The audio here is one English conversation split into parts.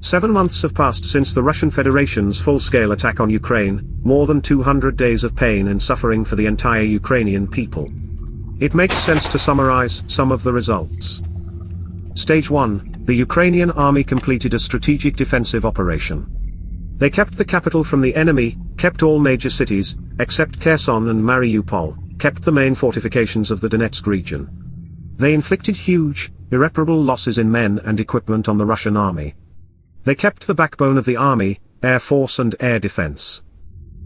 7 months have passed since the Russian Federation's full-scale attack on Ukraine, more than 200 days of pain and suffering for the entire Ukrainian people. It makes sense to summarize some of the results. Stage 1, the Ukrainian army completed a strategic defensive operation. They kept the capital from the enemy, kept all major cities, except Kherson and Mariupol, kept the main fortifications of the Donetsk region. They inflicted huge, irreparable losses in men and equipment on the Russian army. They kept the backbone of the army, air force and air defense.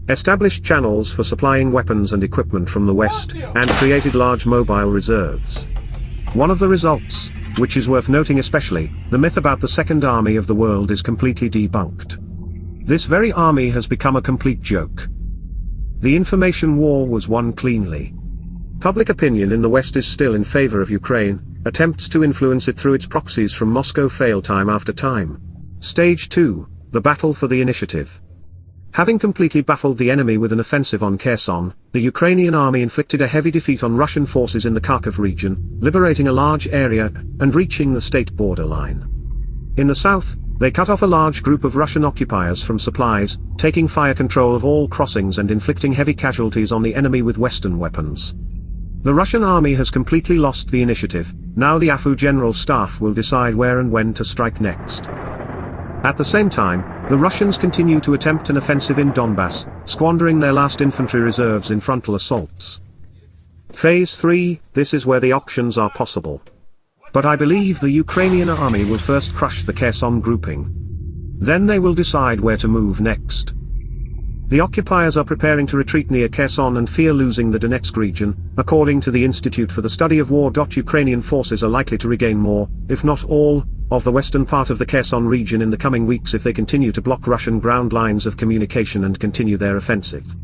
Established channels for supplying weapons and equipment from the west, and created large mobile reserves. One of the results, which is worth noting especially, the myth about the Second Army of the world is completely debunked. This very army has become a complete joke. The information war was won cleanly. Public opinion in the West is still in favor of Ukraine, attempts to influence it through its proxies from Moscow fail time after time. Stage 2, the battle for the initiative. Having completely baffled the enemy with an offensive on Kherson, the Ukrainian army inflicted a heavy defeat on Russian forces in the Kharkiv region, liberating a large area, and reaching the state borderline. In the south, they cut off a large group of Russian occupiers from supplies, taking fire control of all crossings and inflicting heavy casualties on the enemy with Western weapons. The Russian army has completely lost the initiative. Now the AFU General Staff will decide where and when to strike next. At the same time, the Russians continue to attempt an offensive in Donbass, squandering their last infantry reserves in frontal assaults. Phase 3, this is where the options are possible. But I believe the Ukrainian army will first crush the Kherson grouping. Then they will decide where to move next. The occupiers are preparing to retreat near Kherson and fear losing the Donetsk region. According to the Institute for the Study of War, Ukrainian forces are likely to regain more, if not all, of the western part of the Kherson region in the coming weeks if they continue to block Russian ground lines of communication and continue their offensive.